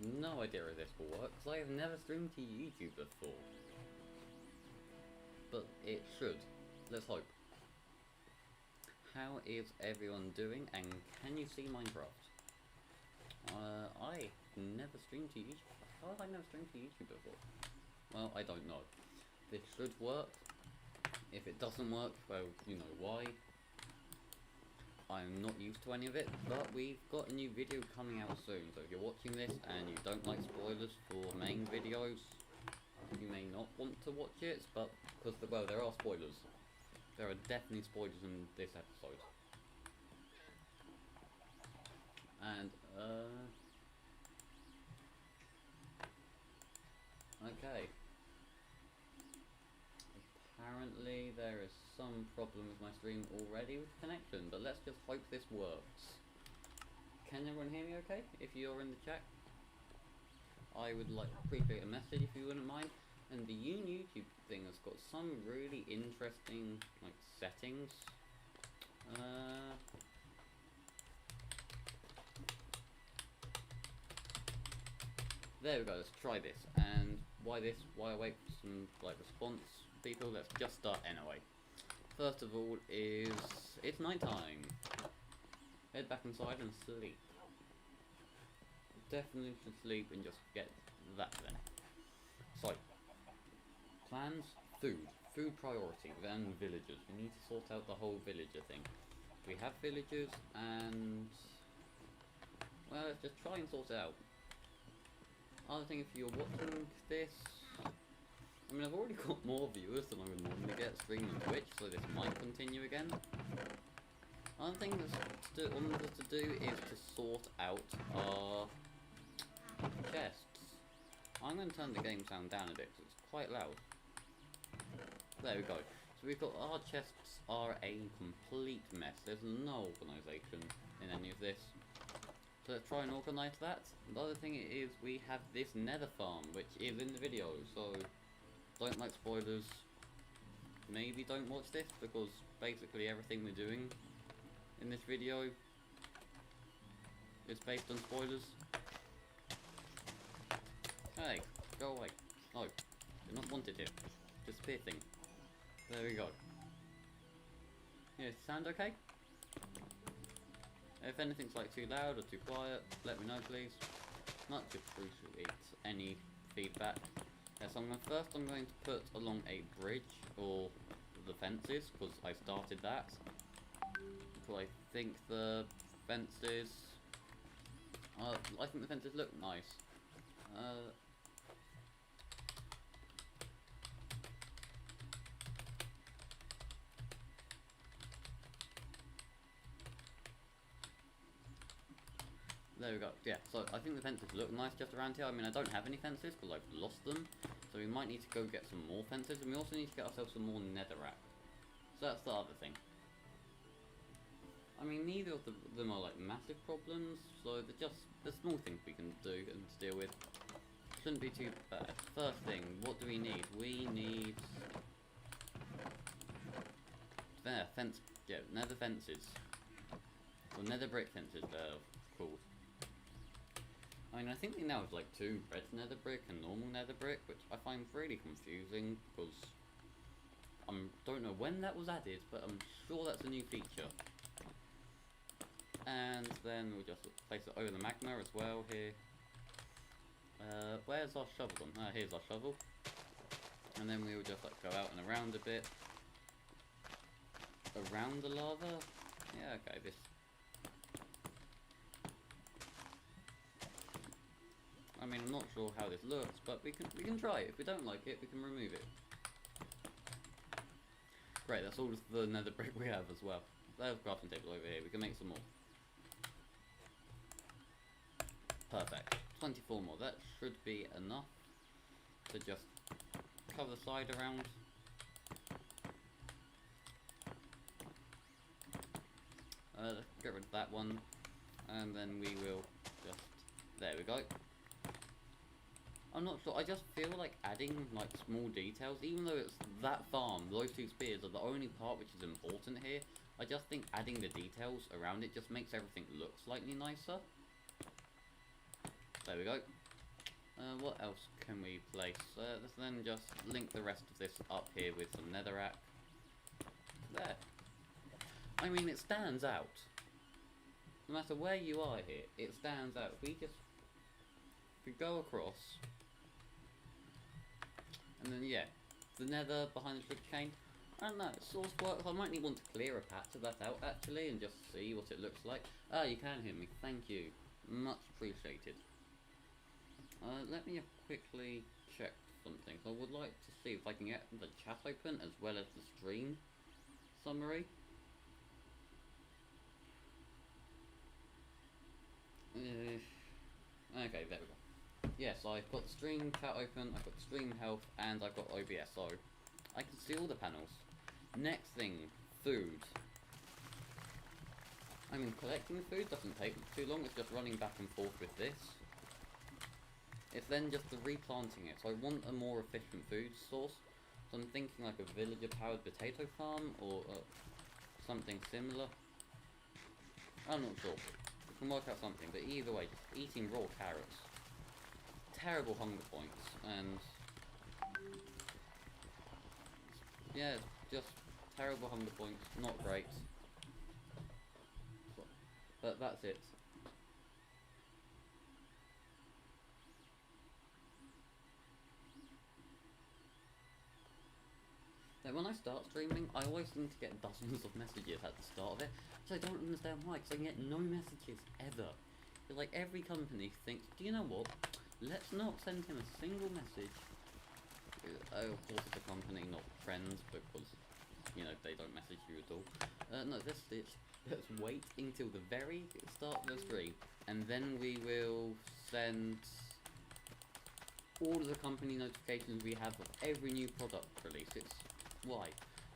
no idea if this will work, because I have never streamed to YouTube before. But it should. Let's hope. How is everyone doing, and can you see Minecraft? I never streamed to YouTube. How have I never streamed to YouTube before? Well, I don't know. This should work. If it doesn't work, well, you know why. I'm not used to any of it, but we've got a new video coming out soon, so if you're watching this and you don't like spoilers for main videos, you may not want to watch it, but, because, well, there are spoilers. There are definitely spoilers in this episode. And, okay. Apparently there is some problem with my stream already with connection, but let's just hope this works. Can everyone hear me okay, if you're in the chat? I would appreciate a message if you wouldn't mind. And the YouTube thing has got some really interesting settings. There we go, let's try this. And why I wait for some response people, let's just start anyway. First of all it's night time. Head back inside and sleep. Definitely should sleep and just get that then. So, plans, food priority, then villagers. We need to sort out the whole villager thing. We have villagers and, well, let's just try and sort it out. Other thing, if you're watching this, I mean, I've already got more viewers than I would normally get streaming on Twitch, so this might continue again. Another thing to do is to sort out our chests. I'm going to turn the game sound down a bit because it's quite loud. There we go. So we've got our chests are a complete mess. There's no organisation in any of this. So let's try and organise that. The other thing is we have this nether farm, which is in the video, so don't like spoilers. Maybe don't watch this, because basically everything we're doing in this video is based on spoilers. Hey, go away. No, you're not wanted here. Disappear thing. There we go. Yeah, sound okay? If anything's too loud or too quiet, let me know please. Much appreciate any feedback. Yes, I'm going to put along a bridge, or the fences, because I started that. Because I think the fences... I think the fences look nice. There we go. Yeah, so I think the fences look nice just around here. I mean, I don't have any fences because I've lost them. So we might need to go get some more fences. And we also need to get ourselves some more netherrack. So that's the other thing. I mean, neither of them are massive problems. So they're just the small things we can do and deal with. Shouldn't be too bad. First thing, what do we need? We need... There, nether fences. Or nether brick fences, they're called. I mean, I think they now have two red nether brick and normal nether brick, which I find really confusing, because I don't know when that was added, but I'm sure that's a new feature. And then we'll just place it over the magma as well here. Where's our shovel gone? Here's our shovel. And then we will just go out and around a bit. Around the lava? Yeah, okay, this... I mean, I'm not sure how this looks, but we can try it. If we don't like it, we can remove it. Great, that's all the nether brick we have as well. There's a crafting table over here. We can make some more. Perfect. 24 more. That should be enough to just cover the side around. Get rid of that one, and then we will just... There we go. I'm not sure, I just feel like adding small details, even though it's that farm, those two spears are the only part which is important here. I just think adding the details around it just makes everything look slightly nicer. There we go. What else can we place? Let's then just link the rest of this up here with some netherrack. There. I mean, it stands out. No matter where you are here, it stands out. If we go across, and then yeah, the nether behind the sugar cane. I don't know, source works. I might want to clear a patch of that out actually and just see what it looks like. Ah, you can hear me. Thank you. Much appreciated. Let me quickly check something. I would like to see if I can get the chat open as well as the stream summary. Okay, there we go. Yes, I've got the stream chat open, I've got the stream health, and I've got OBS, so I can see all the panels. Next thing, food. I mean, collecting food doesn't take too long, it's just running back and forth with this. It's then just the replanting it, so I want a more efficient food source. So I'm thinking like a villager-powered potato farm, or something similar. I'm not sure. We can work out something, but either way, just eating raw carrots. Terrible hunger points, and yeah, just terrible hunger points, not great. But that's it. Now when I start streaming, I always seem to get dozens of messages at the start of it, so I don't understand why, because I get no messages ever. It's like every company thinks, do you know what, let's not send him a single message. Of course it's a company, not friends, because, you know, they don't message you at all. No, let's wait until the very start of the stream, and then we will send all of the company notifications we have of every new product release. It's why.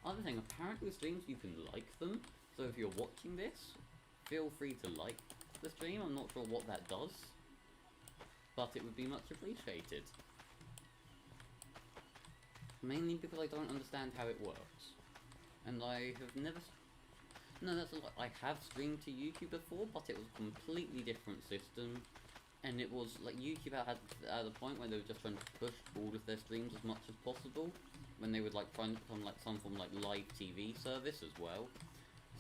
Other thing, apparently with streams you can like them, so if you're watching this, feel free to like the stream. I'm not sure what that does, but it would be much appreciated. Mainly because I don't understand how it works. And I have never... No, that's a lot. I have streamed to YouTube before, but it was a completely different system. And it was like YouTube had at a point where they were just trying to push all of their streams as much as possible. When they would like try and become like some form of like live TV service as well.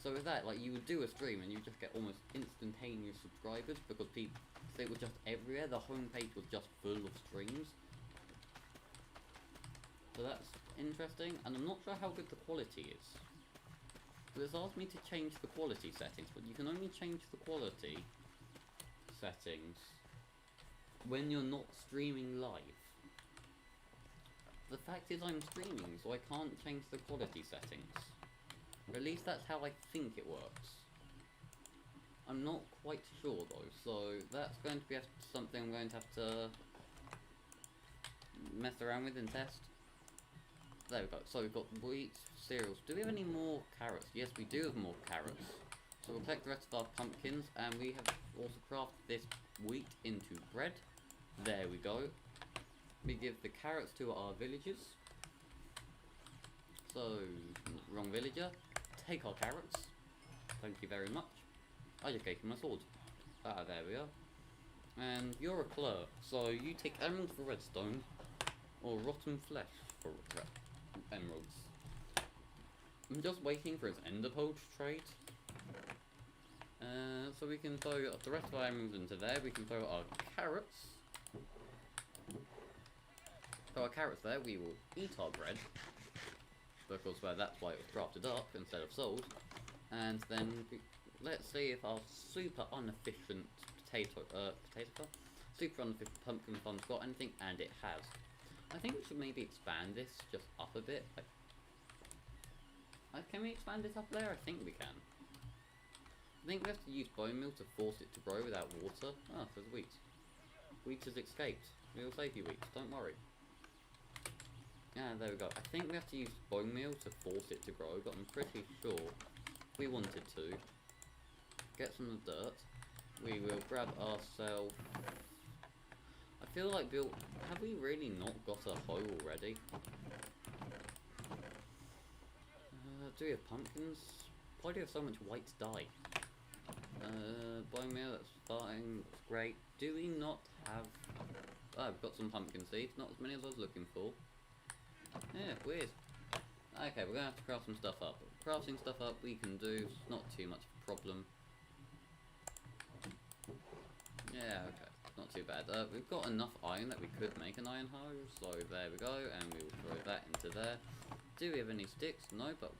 So with that, like you would do a stream and you would just get almost instantaneous subscribers because they were just everywhere. The homepage was just full of streams. So that's interesting, and I'm not sure how good the quality is. So it's asked me to change the quality settings, but you can only change the quality settings when you're not streaming live. The fact is I'm streaming, so I can't change the quality settings. Or at least that's how I think it works. I'm not quite sure though, so that's going to be something I'm going to have to mess around with and test. There we go. So we've got wheat, cereals. Do we have any more carrots? Yes, we do have more carrots. So we'll collect the rest of our pumpkins, and we have also crafted this wheat into bread. There we go. We give the carrots to our villagers. So, wrong villager. Take our carrots. Thank you very much. I just gave him my sword. Ah, there we are. And you're a clerk, so you take emeralds for redstone, or rotten flesh for emeralds. I'm just waiting for his ender pearl to trade. So we can throw the rest of our emeralds into there. We can throw our carrots. Throw our carrots there. We will eat our bread, because well, that's why it was crafted up instead of sold. And then let's see if our super inefficient super inefficient pumpkin farm's got anything, and it has. I think we should maybe expand this just up a bit. Can we expand it up there? I think we can. I think we have to use bone meal to force it to grow without water. Ah, there's wheat. Wheat has escaped. We will save you, wheat. Don't worry. Yeah, there we go. I think we have to use bone meal to force it to grow, but I'm pretty sure if we wanted to get some of the dirt, we will grab ourselves... I feel like have we really not got a hoe already? Do we have pumpkins? Why do we have so much white dye? Bone meal, that's fine, that's great. Do we not have... Ah, we've got some pumpkin seeds, not as many as I was looking for. Yeah, weird. Okay, we're gonna have to craft some stuff up. Crafting stuff up we can do, it's not too much of a problem. Yeah, okay, not too bad. We've got enough iron that we could make an iron hoe, so there we go, and we will throw that into there. Do we have any sticks? No, but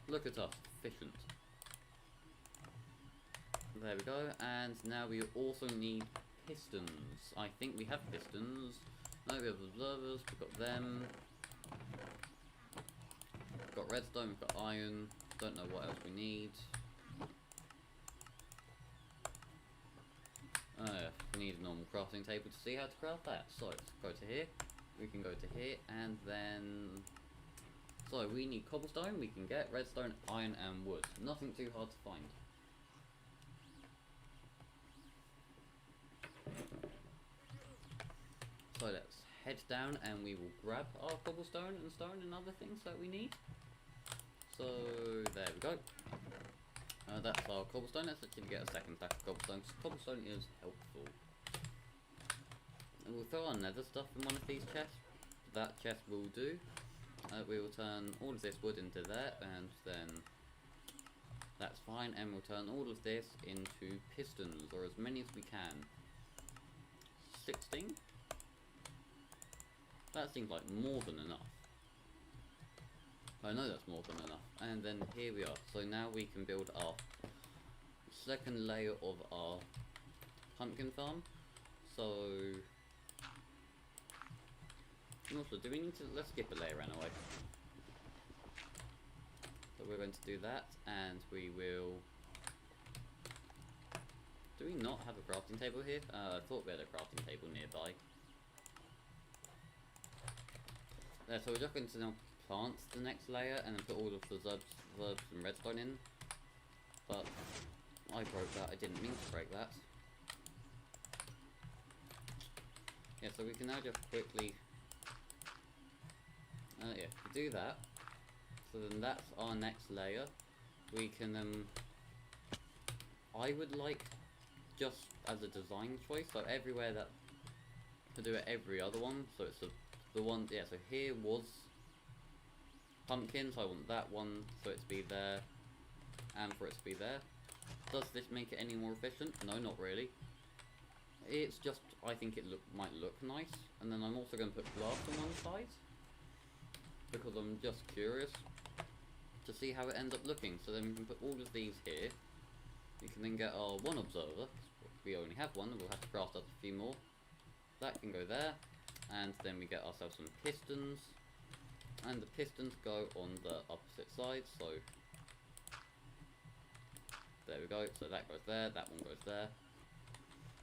look at us, efficient. There we go, and now we also need pistons. I think we have pistons. No, we have observers, we've got them. We've got redstone, we've got iron. Don't know what else we need. We need a normal crafting table to see how to craft that. So let's go to here. We can go to here, and then... So we need cobblestone, we can get redstone, iron and wood. Nothing too hard to find. So let's head down and we will grab our cobblestone and stone and other things that we need. So there we go. That's our cobblestone. Let's actually get a second stack of cobblestone, because cobblestone is helpful. And we'll throw our nether stuff in one of these chests. That chest will do. We will turn all of this wood into there, and then that's fine, and we'll turn all of this into pistons, or as many as we can. 16? That seems like more than enough. I know that's more than enough. And then here we are. So now we can build our second layer of our pumpkin farm. So... also, do we need to... let's skip a layer anyway. So we're going to do that, and we will... do we not have a crafting table here? I thought we had a crafting table nearby. There, so we're just going to now plant the next layer and then put all of the zerbs and redstone in. But I broke that, I didn't mean to break that. Yeah, so we can now just quickly yeah, do that. So then that's our next layer. We can I would like, just as a design choice, so everywhere that to do it every other one, so it's the one, yeah, so here was pumpkins, I want that one for it to be there, and for it to be there. Does this make it any more efficient? No, not really. It's just, I think it might look nice, and then I'm also going to put glass on one side, because I'm just curious to see how it ends up looking. So then we can put all of these here. We can then get our one observer. We only have one, and we'll have to craft up a few more. That can go there, and then we get ourselves some pistons, and the pistons go on the opposite side, so there we go. So that goes there, that one goes there,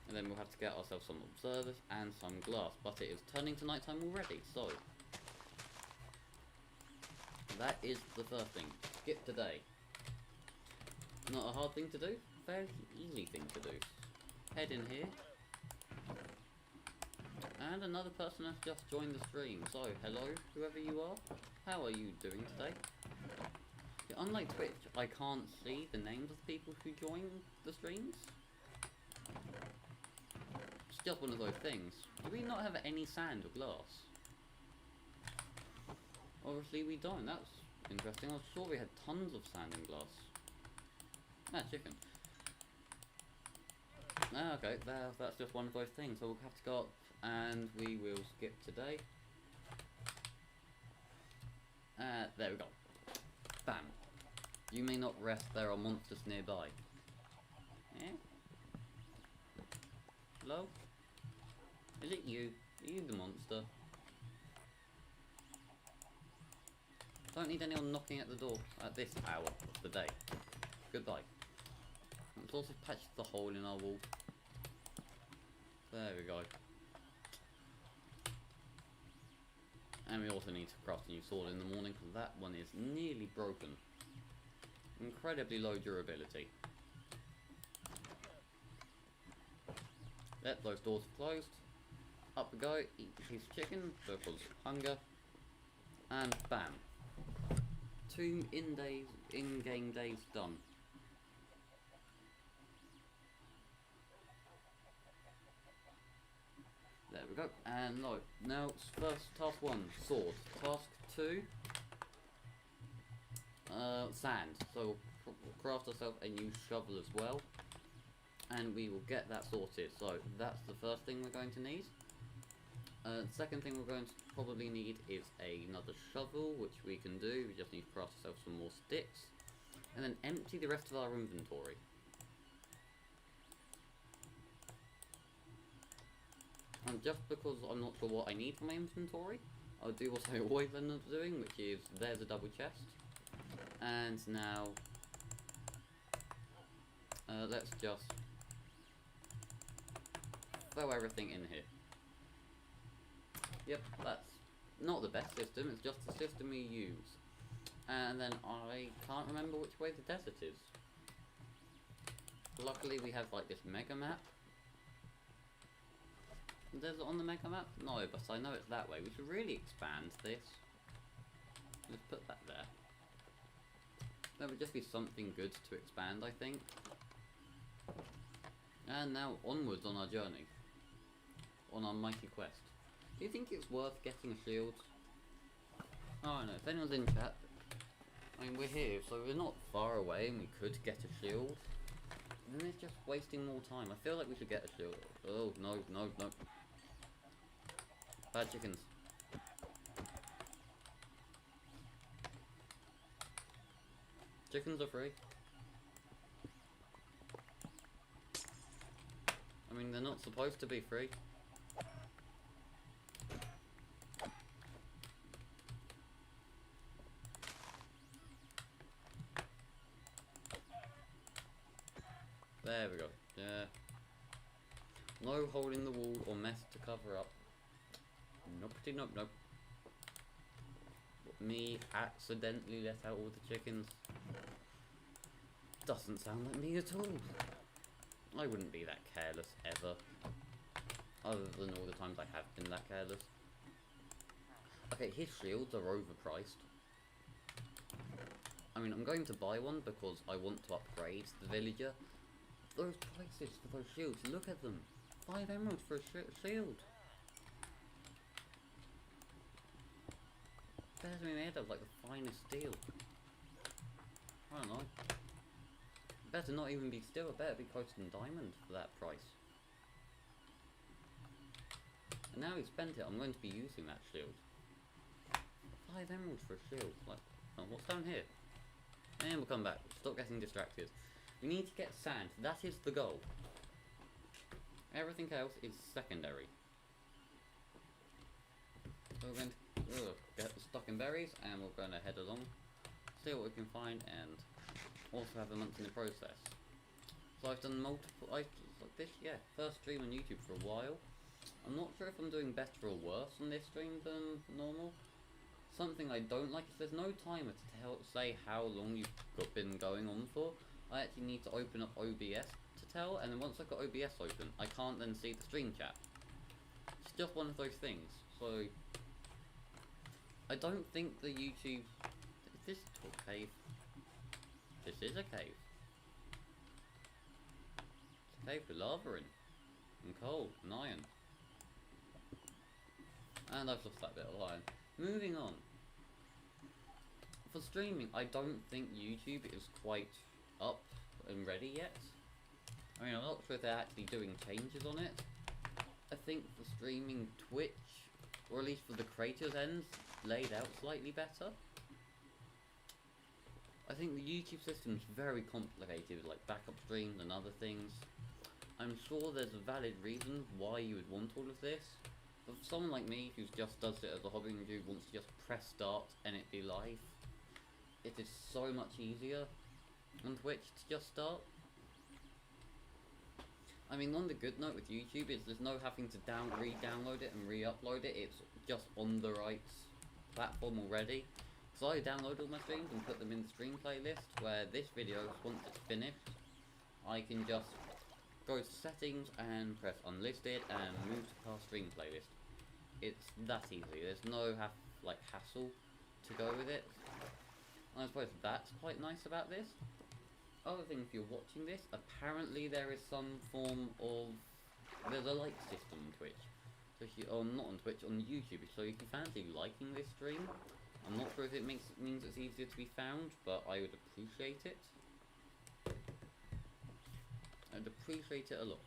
and then we'll have to get ourselves some observers and some glass, but it is turning to nighttime already, so that is the first thing. Skip today. Not a hard thing to do, very easy thing to do. Head in here. And another person has just joined the stream, so hello, whoever you are. How are you doing today? Yeah, unlike Twitch, I can't see the names of people who join the streams. It's just one of those things. Do we not have any sand or glass? Obviously we don't, that's interesting. I was sure we had tons of sand and glass. Ah, chicken. Ah, okay, that's just one of those things, so we'll have to go up and we will skip today. There we go. Bam. You may not rest, there are monsters nearby. Eh? Hello? Is it you? Are you the monster? Don't need anyone knocking at the door at this hour of the day. Goodbye. Let's also patch the hole in our wall. There we go. And we also need to craft a new sword in the morning, because that one is nearly broken. Incredibly low durability. Yep, those doors are closed. Up we go, eat a piece of chicken, because hunger. And bam. 2 in-game days done. go. And no, now first task 1, sword. Task 2, sand. So we'll craft ourselves a new shovel as well, and we will get that sorted. So that's the first thing we're going to need. Second thing we're going to probably need is another shovel, which we can do. We just need to craft ourselves some more sticks, and then empty the rest of our inventory. And just because I'm not sure what I need for my inventory, I'll do what I always end up doing, which is there's a double chest. And now, let's just throw everything in here. Yep, that's not the best system, it's just the system we use. And then I can't remember which way the desert is. Luckily we have like this mega map. Desert on the mega map? No, but I know it's that way. We should really expand this. Let's put that there. That would just be something good to expand, I think. And now onwards on our journey. On our mighty quest. Do you think it's worth getting a shield? Oh, I don't know. If anyone's in chat, I mean, we're here, so we're not far away and we could get a shield. And then it's just wasting more time. I feel like we should get a shield. Oh, no, no, no. Bad chickens. Chickens are free. I mean, they're not supposed to be free. There we go. Yeah. No hole in the wall or mess to cover up. Nope, nope, nope. Me accidentally let out all the chickens. Doesn't sound like me at all. I wouldn't be that careless ever. Other than all the times I have been that careless. Okay, his shields are overpriced. I mean, I'm going to buy one because I want to upgrade the villager. Those prices for those shields, look at them. 5 emeralds for a shield. Better to be made of like the finest steel. I don't know. Better not even be steel, it better be close to diamond for that price. And now he's spent it, I'm going to be using that shield. 5 emeralds for a shield. Like, oh, what's down here? And we'll come back. Stop getting distracted. We need to get sand. That is the goal. Everything else is secondary. So we're going to get stuck in berries, and we're going to head along, see what we can find, and also have a month in the process. So I've done multiple. Like this, yeah, first stream on YouTube for a while. I'm not sure if I'm doing better or worse on this stream than normal. Something I don't like is there's no timer to say how long you've been going on for. I actually need to open up OBS to tell, and then once I've got OBS open, I can't then see the stream chat. It's just one of those things. So I don't think the YouTube. Is this a cave? This is a cave. It's a cave with lava in, and coal, and iron. And I've lost that bit of iron. Moving on. For streaming, I don't think YouTube is quite up and ready yet. I mean, I'm not sure if they're actually doing changes on it. I think for streaming Twitch, or at least for the creators' ends, laid out slightly better. I think the YouTube system's very complicated, like backup streams and other things. I'm sure there's a valid reason why you would want all of this. But for someone like me, who just does it as a hobby and who wants to just press start and it be live, it is so much easier on Twitch to just start. I mean, on the good note with YouTube is there's no having to re-download it and re-upload it. It's just on the right platform already. So I download all my streams and put them in the stream playlist, where this video, once it's finished, I can just go to settings and press unlisted and move to past stream playlist. It's that easy. There's no hassle to go with it. I suppose that's quite nice about this. Other thing, if you're watching this, apparently there is some form of... there's a like system on Twitch. especially, oh, not on Twitch, on YouTube. So if you fancy liking this stream, I'm not sure if it means it's easier to be found, but I would appreciate it. I'd appreciate it a lot.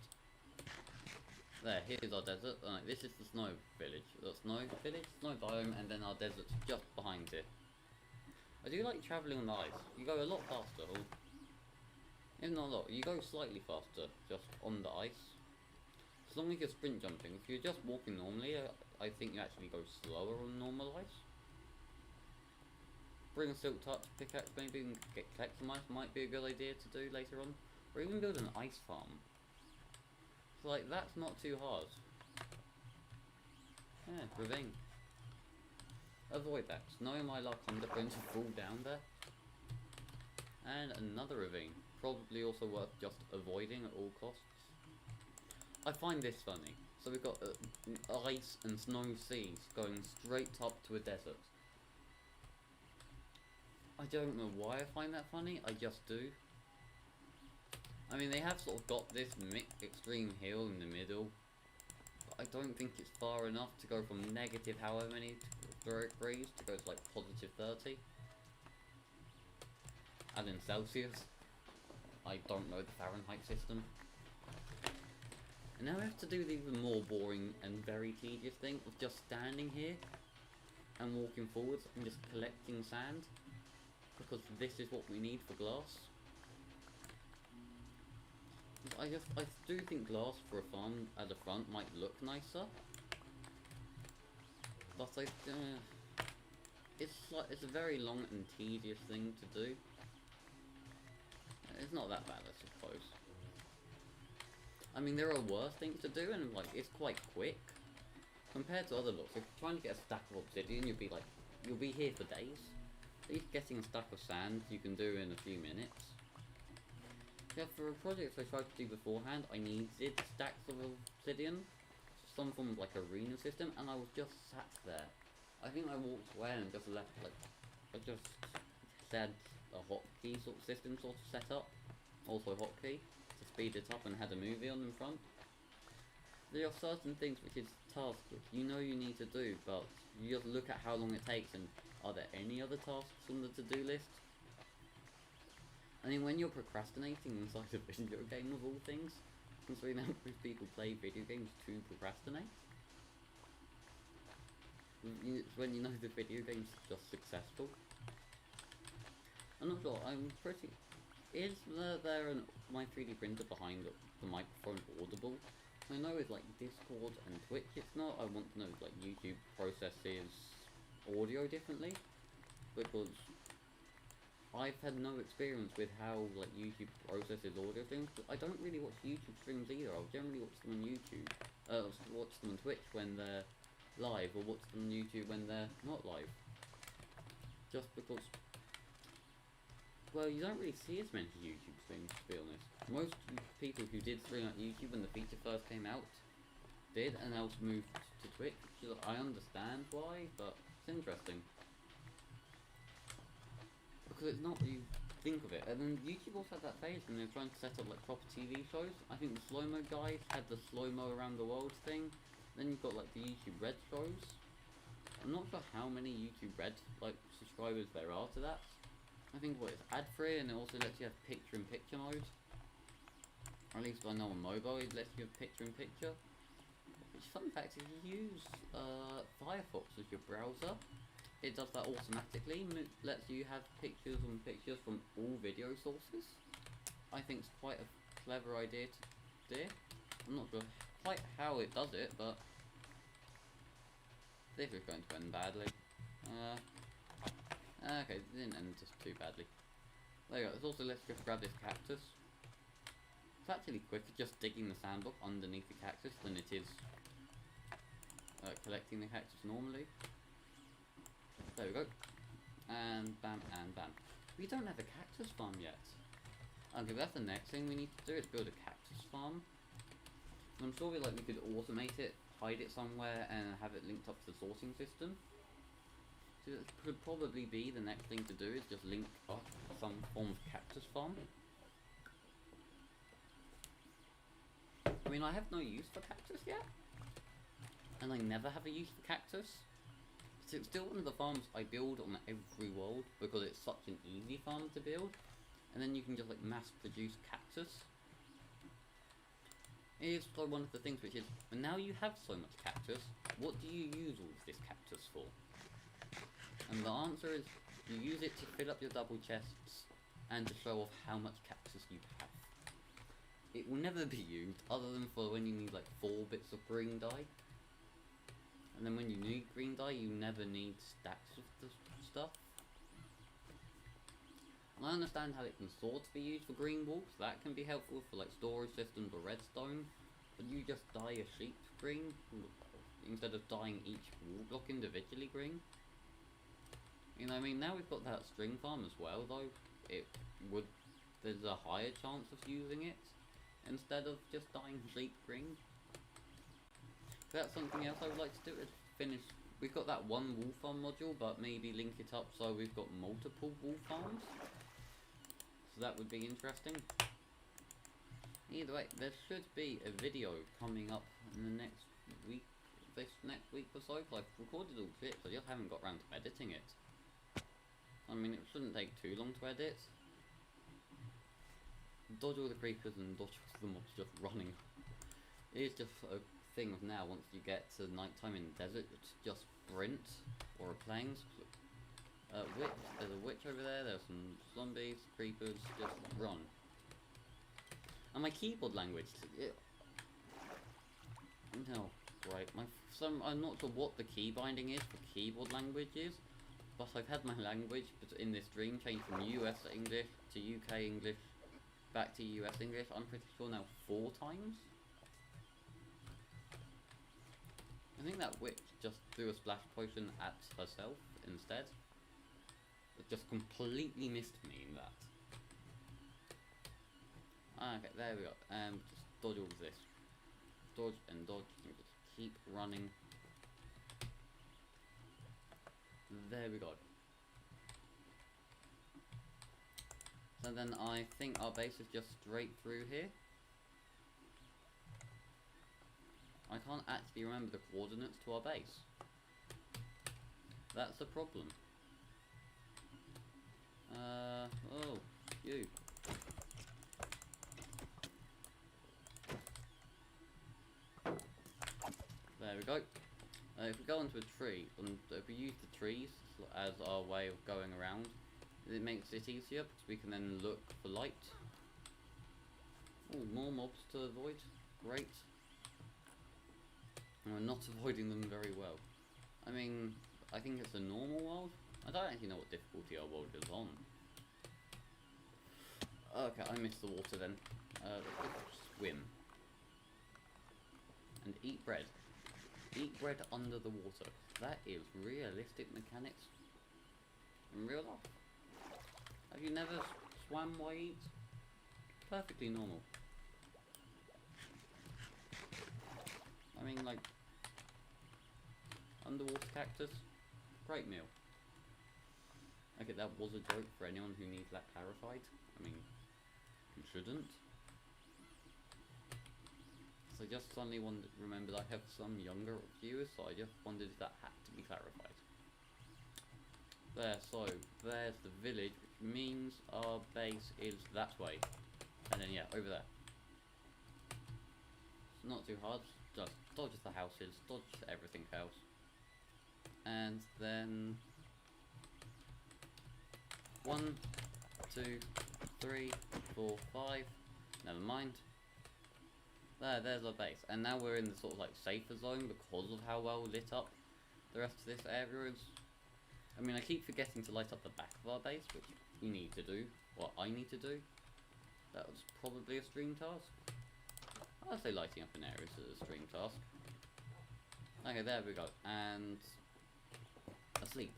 There, here's our desert. This is the snow village. The snow village, snow biome, and then our desert's just behind it. I do like travelling on the ice. You go a lot faster, or if not a lot, you go slightly faster just on the ice. As long as you're sprint jumping. If you're just walking normally, I think you actually go slower on normal ice. Bring a silk touch pickaxe maybe and collect some ice might be a good idea to do later on. Or even build an ice farm. So like, that's not too hard. Yeah, ravine. Avoid that. Knowing my luck, I'm going to fall down there. And another ravine. Probably also worth just avoiding at all costs. I find this funny. So we've got ice and snow seas going straight up to a desert. I don't know why I find that funny, I just do. I mean, they have sort of got this extreme hill in the middle, but I don't think it's far enough to go from negative however many degrees to go to like positive 30. As in Celsius. I don't know the Fahrenheit system. And now we have to do the even more boring and very tedious thing of just standing here and walking forwards and just collecting sand. Because this is what we need for glass. I do think glass for a farm at the front might look nicer, but it's a very long and tedious thing to do. It's not that bad, I suppose. I mean, there are worse things to do, and like it's quite quick compared to other looks. If you're trying to get a stack of obsidian, you'll be here for days. At least getting a stack of sand you can do in a few minutes. Yeah, for a project I tried to do beforehand, I needed stacks of obsidian, some form of like arena system, and I was just sat there. I think I walked away and just left, like, I just had a hotkey sort of system sort of set up, also hotkey, to speed it up and had a movie on in front. There are certain things which is tasks which you know you need to do, but you just look at how long it takes and are there any other tasks on the to-do list? I mean, when you're procrastinating inside a video game of all things, considering how most people play video games to procrastinate, it's when you know the video game's just successful. I'm not sure, is there my 3D printer behind the microphone audible? I know with like Discord and Twitch it's not. I want to know if like YouTube processes audio differently, because I've had no experience with how like YouTube processes audio things. I don't really watch YouTube streams either. I'll generally watch them on YouTube, watch them on Twitch when they're live, or watch them on YouTube when they're not live. Just because, well, you don't really see as many YouTube streams, to be honest. Most people who did stream at YouTube when the feature first came out did, and else moved to Twitch. Which I understand why, but it's interesting. Because it's not what you think of it. And then YouTube also had that phase when they were trying to set up like proper TV shows. I think the slow-mo guys had the slow-mo around the world thing. Then you've got like the YouTube Red shows. I'm not sure how many YouTube Red like subscribers there are to that. I think it's ad-free, and it also lets you have picture-in-picture mode. Or at least I know on mobile it lets you have picture-in-picture. Which, fun fact, if you use Firefox as your browser, it does that automatically, and it lets you have pictures and pictures from all video sources. I think it's quite a clever idea to do. I'm not sure quite how it does it, but this is going to end badly. Okay, it didn't end just too badly. There you go, it also lets you just grab this cactus. It's actually quicker just digging the sandbox underneath the cactus than it is collecting the cactus normally. There we go. And bam, and bam. We don't have a cactus farm yet. Okay, that's the next thing we need to do, is build a cactus farm. I'm sure we could automate it, hide it somewhere, and have it linked up to the sorting system. So it could probably be the next thing to do, is just link up some form of cactus farm. I mean, I have no use for cactus yet. and I never have a use for cactus. So it's still one of the farms I build on every world because it's such an easy farm to build, and then you can just like mass produce cactus. Here's one of the things which is, and now you have so much cactus, what do you use all of this cactus for? And the answer is, you use it to fill up your double chests and to show off how much cactus you have. It will never be used other than for when you need like 4 bits of green dye. And then when you need green dye, you never need stacks of the stuff. And I understand how it can sort of be used for green wool, so that can be helpful for like storage systems or redstone. But you just dye a sheep green instead of dyeing each wool block individually green. You know what I mean? Now we've got that string farm as well, though. There's a higher chance of using it instead of just dyeing sheep green. So that's something else I would like to do, is finish. We've got that one wool farm module, but maybe link it up so we've got multiple wool farms. So that would be interesting. Either way, there should be a video coming up in the next week, this next week or so. I've recorded all clips, I just haven't got around to editing it. I mean, it shouldn't take too long to edit. Dodge all the creepers and dodge all the mobs just running. It is just a thing of now, once you get to nighttime in the desert, it's just sprint or a plains. There's a witch over there, there's some zombies, creepers, just run. And my keyboard language, no, right, I'm not sure what the key binding is for keyboard languages, but I've had my language in this dream change from US English to UK English, back to US English, I'm pretty sure now 4 times. I think that witch just threw a splash potion at herself instead. It just completely missed me in that. Okay, there we go. Just dodge all of this. Dodge and dodge and just keep running. There we go. So then I think our base is just straight through here. I can't actually remember the coordinates to our base. That's a problem. Oh, you. There we go. If we go onto a tree, and if we use the trees as our way of going around, it makes it easier because we can then look for light. Oh, more mobs to avoid. Great. And we're not avoiding them very well. I mean, I think it's a normal world. I don't actually know what difficulty our world is on. Okay, I missed the water then. Swim. And eat bread. Eat bread under the water. That is realistic mechanics in real life. Have you never swam while you eat? Perfectly normal. I mean, like, underwater cactus, great meal. Okay, that was a joke for anyone who needs that clarified. I mean, you shouldn't. So I just suddenly remembered I have some younger viewers, so I just wondered if that had to be clarified. There, so there's the village, which means our base is that way. And then yeah, over there. It's not too hard, just dodge the houses, dodge everything else. And then 1, 2, 3, 4, 5. Never mind. There's our base. And now we're in the sort of like safer zone because of how well lit up the rest of this area is. I mean, I keep forgetting to light up the back of our base, which we need to do. What I need to do. That was probably a stream task. I'll say lighting up an area is a stream task. Okay, there we go. And asleep.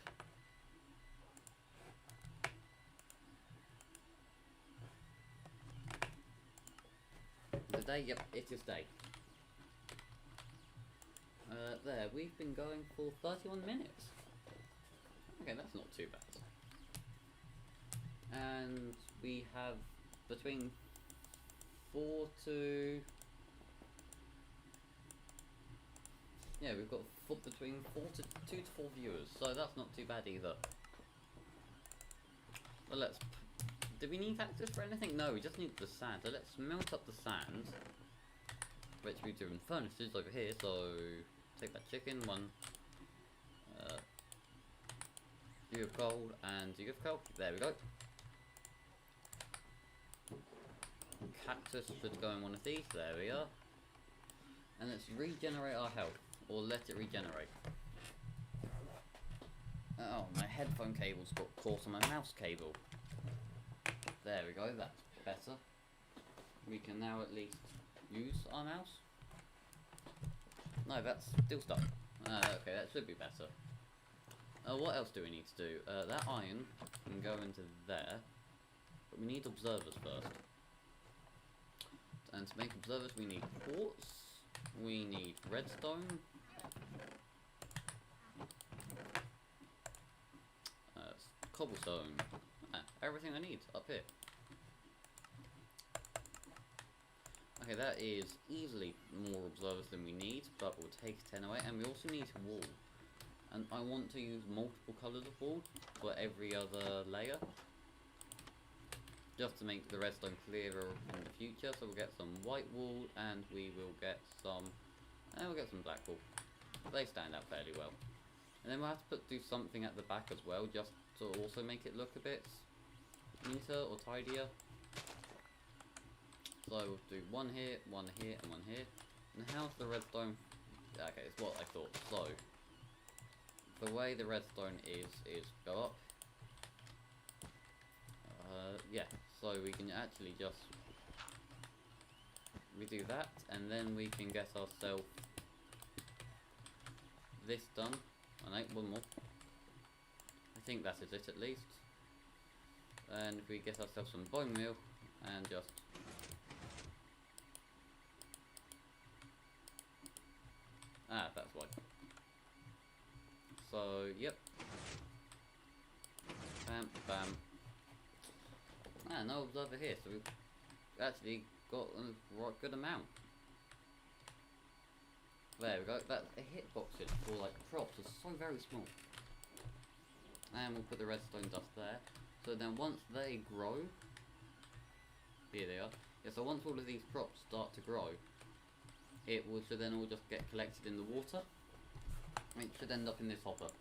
Today, yep, it is day. There, we've been going for 31 minutes. Okay, that's not too bad. And we have between 4 to Yeah, we've got between 2 to 4 viewers, so that's not too bad either. Well, let's... Do we need cactus for anything? No, we just need the sand. So let's melt up the sand, which we do in furnaces over here. So take that chicken, one view of gold, and you of coal. There we go. Cactus should go in one of these. There we are. And let's regenerate our health, or let it regenerate. Oh, my headphone cable's got caught on my mouse cable. There we go, that's better. We can now at least use our mouse. No, that's still stuck. Okay, that should be better. What else do we need to do? That iron can go into there, but we need observers first. And to make observers we need quartz, we need redstone, cobblestone, everything I need up here. Okay, that is easily more observers than we need, but we'll take 10 away, and we also need wool. And I want to use multiple colours of wool for every other layer, just to make the redstone clearer in the future. So we'll get some white wool, and we will get some, black wool. They stand out fairly well. And then we'll have to do something at the back as well, just to also make it look a bit neater or tidier. So we'll do one here, and one here. And how's the redstone? Okay, it's what I thought. So the way the redstone is go up. Yeah, so we can actually just redo that, and then we can get ourselves this done. Oh no, one more. I think that is it at least. And if we get ourselves some bone meal and just that's why. So yep. Bam, bam. No observer here, so we've actually got a right good amount. There we go. That hitboxes for like crops is so very small. And we'll put the redstone dust there. So then once they grow, here they are. Yeah, so once all of these crops start to grow, it will should then all just get collected in the water. It should end up in this hopper.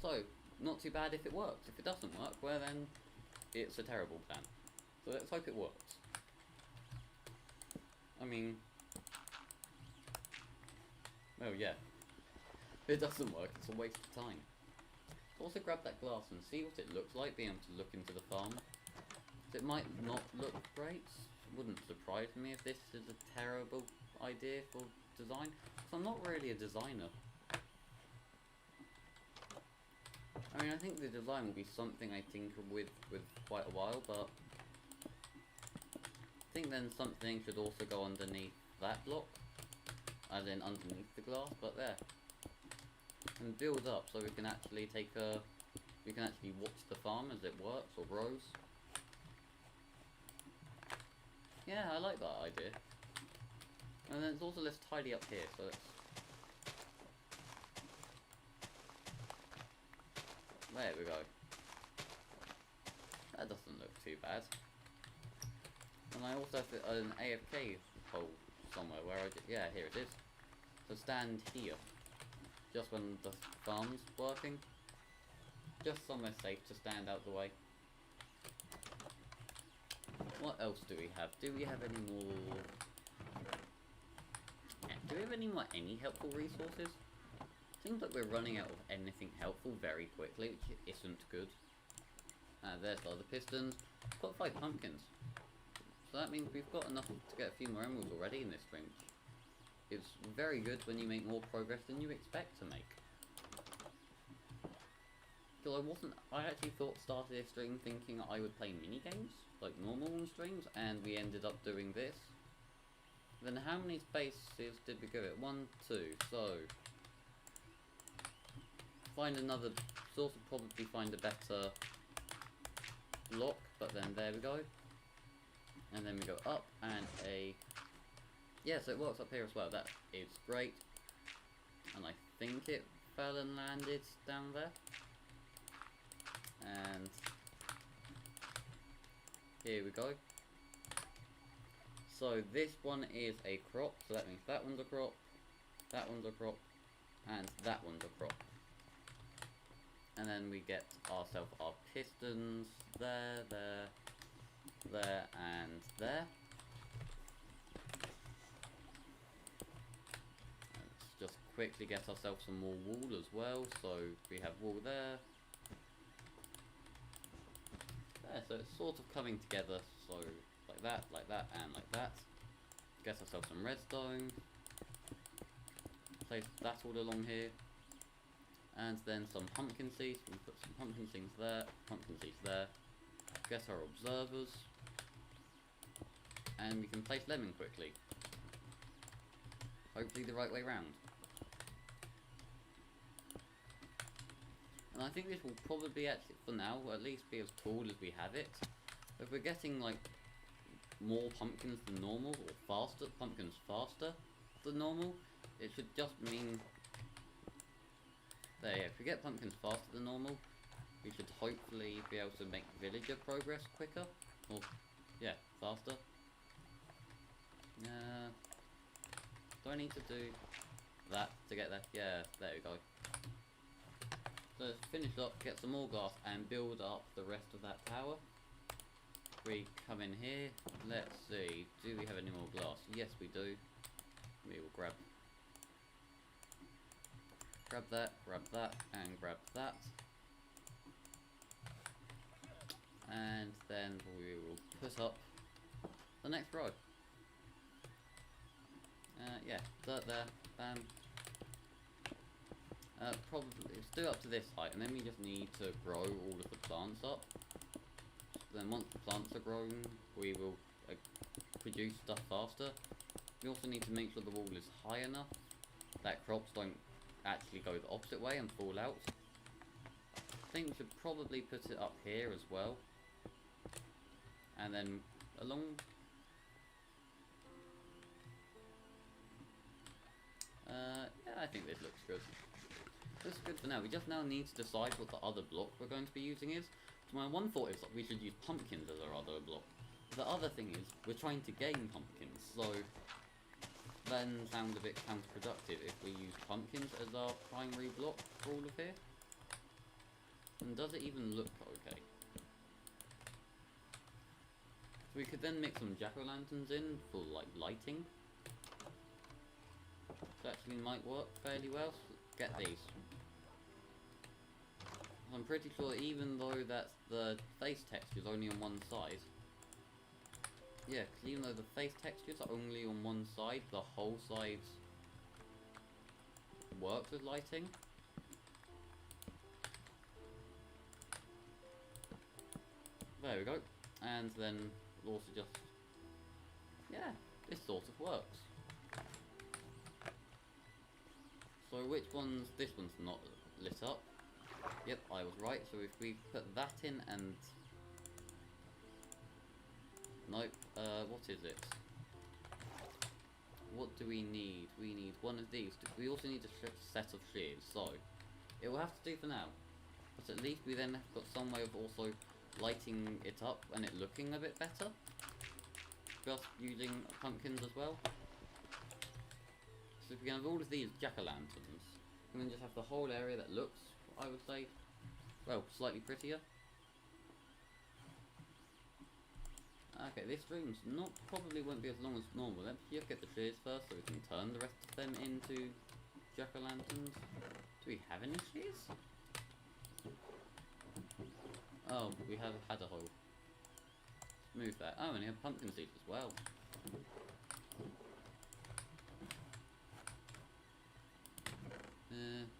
So not too bad if it works. If it doesn't work, well then it's a terrible plan. So let's hope it works. I mean, well, yeah. If it doesn't work, it's a waste of time. Also grab that glass and see what it looks like, being able to look into the farm. It might not look great. It wouldn't surprise me if this is a terrible idea for design, because I'm not really a designer. I mean, I think the design will be something I tinker with quite a while, but I think then something should also go underneath that block, as in underneath the glass, but there. And build up so we can actually watch the farm as it works or grows. Yeah, I like that idea. And then it's also let's tidy up here, so let's there we go. That doesn't look too bad. And I also have an AFK hole somewhere where yeah, here it is. So stand here. Just when the farm's working. Just somewhere safe to stand out the way. What else do we have? Do we have any more... Do we have any helpful resources? Seems like we're running out of anything helpful very quickly, which isn't good. There's all the pistons. Got 5 pumpkins. So that means we've got enough to get a few more emeralds already in this stream. It's very good when you make more progress than you expect to make. Because I actually started this stream thinking I would play mini-games, like normal on streams, and we ended up doing this. Then how many spaces did we give it? 1, 2, so... Find another, sort of probably find a better block, but then there we go. And then we go up, and yeah, so it works up here as well, that is great. and I think it fell and landed down there. And here we go. So this one is a crop, so that means that one's a crop, that one's a crop, and that one's a crop. And then we get ourselves our pistons there, there, there, and there. Let's just quickly get ourselves some more wool as well. So we have wool there. There, so it's sort of coming together. So like that, and like that. Get ourselves some redstone. Place that all along here. And then some pumpkin seeds. We put some pumpkin seeds there, pumpkin seeds there. Get our observers. And we can place lemon quickly. Hopefully the right way round. And I think this will probably actually, for now, at least be as cool as we have it. If we're getting like more pumpkins than normal, or faster, pumpkins faster than normal, it should just mean... There, yeah, if we get pumpkins faster than normal, we should hopefully be able to make villager progress quicker. Or, yeah, faster. Do I need to do that to get there? Yeah, there we go. So let's finish up, get some more glass, and build up the rest of that tower. We come in here, let's see, do we have any more glass? Yes we do. We will grab that, and grab that. And then we will put up the next row. Yeah, dirt there, bam. Probably, let's do up to this height, and then we just need to grow all of the plants up. Then once the plants are grown, we will produce stuff faster. We also need to make sure the wall is high enough that crops don't actually go the opposite way and fall out. I think we should probably put it up here as well. And then along... yeah, I think this looks good. This is good for now. We just now need to decide what the other block we're going to be using is. So my one thought is that we should use pumpkins as our other block. The other thing is, we're trying to gain pumpkins, so then sounds a bit counterproductive if we use pumpkins as our primary block for all of here. And does it even look okay? So we could then mix some jack-o'-lanterns in for like lighting. Which actually might work fairly well. So get these. I'm pretty sure even though that's the face texture is only on one side. Yeah, because even though the face textures are only on one side, the whole side works with lighting. There we go. And then we'll also just... yeah, this sort of works. So which one's... this one's not lit up. Yep, I was right. So if we put that in and... nope, what is it? What do we need? We need one of these. We also need a set of shears, so it will have to do for now. But at least we then have got some way of also lighting it up and it looking a bit better. Just using pumpkins as well. So if we can have all of these jack-o'-lanterns, and then just have the whole area that looks, I would say, well, slightly prettier. Okay, this room's not probably won't be as long as normal. Let's just get the shears first so we can turn the rest of them into jack-o'-lanterns. Do we have any shears? Oh, we have had a hole. Let's move that. Oh, and we have pumpkin seeds as well.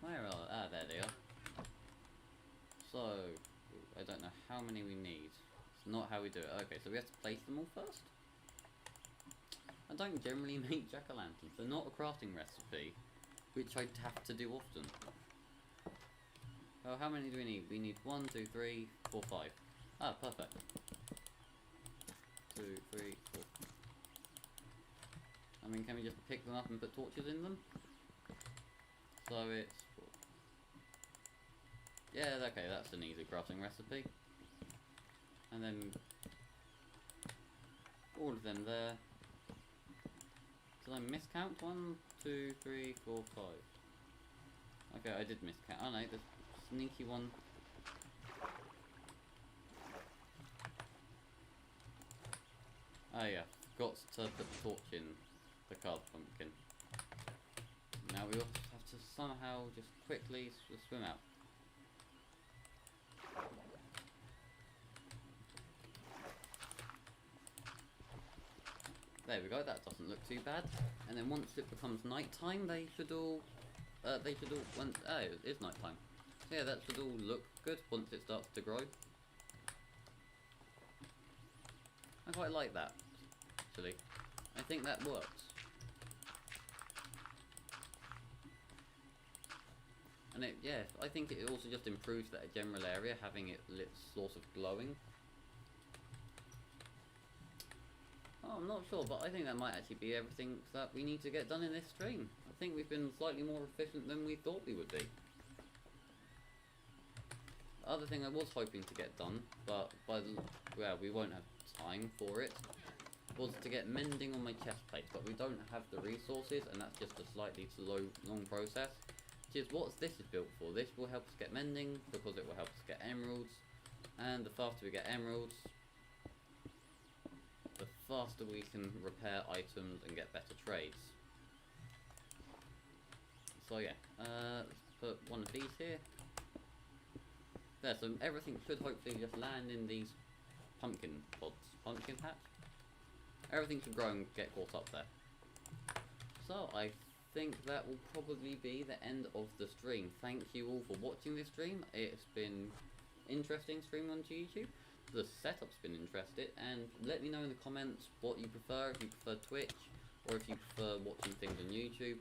Where are... ah, there they are. So, I don't know how many we need. It's not how we do it. Okay, so we have to place them all first. I don't generally make jack-o'-lanterns. They're not a crafting recipe, which I have to do often. Oh, how many do we need? We need 1, 2, 3, 4, 5. Ah, perfect. 2, 3, 4. I mean, can we just pick them up and put torches in them? So it's... Yeah, okay, that's an easy crafting recipe. And then all of them there. Did I miscount? 1, 2, 3, 4, 5. Okay, I did miscount. Oh no, the sneaky one. Oh yeah, got to put the torch in the carved pumpkin. Now we also have to somehow just quickly swim out. There we go, that doesn't look too bad. And then once it becomes night time, they should all, oh, it is night time. So yeah, that should all look good once it starts to grow. I quite like that, actually. I think that works. And yeah, I think it also just improves that general area, having it lit sort of glowing. Oh, I'm not sure, but I think that might actually be everything that we need to get done in this stream. I think we've been slightly more efficient than we thought we would be. The other thing I was hoping to get done, but we won't have time for it, was to get mending on my chest plate, but we don't have the resources, and that's just a slightly long process. Which is what this is built for. This will help us get mending, because it will help us get emeralds, and the faster we get emeralds, the faster we can repair items and get better trades. So yeah, let's put one of these here. There, so everything should hopefully just land in these pumpkin pods. Pumpkin patch? Everything should grow and get caught up there. So I think that will probably be the end of the stream. Thank you all for watching this stream. It's been interesting streaming onto YouTube. The setup's been interesting, and let me know in the comments what you prefer, if you prefer Twitch, or if you prefer watching things on YouTube,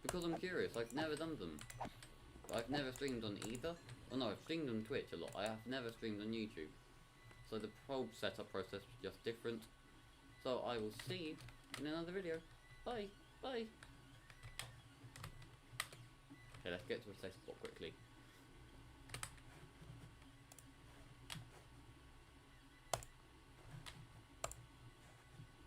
because I'm curious. I've never done them. I've never streamed on either. Oh no, I've streamed on Twitch a lot. I have never streamed on YouTube. So the whole setup process was just different. So I will see you in another video. Bye! Bye! Okay, let's get to a safe spot quickly.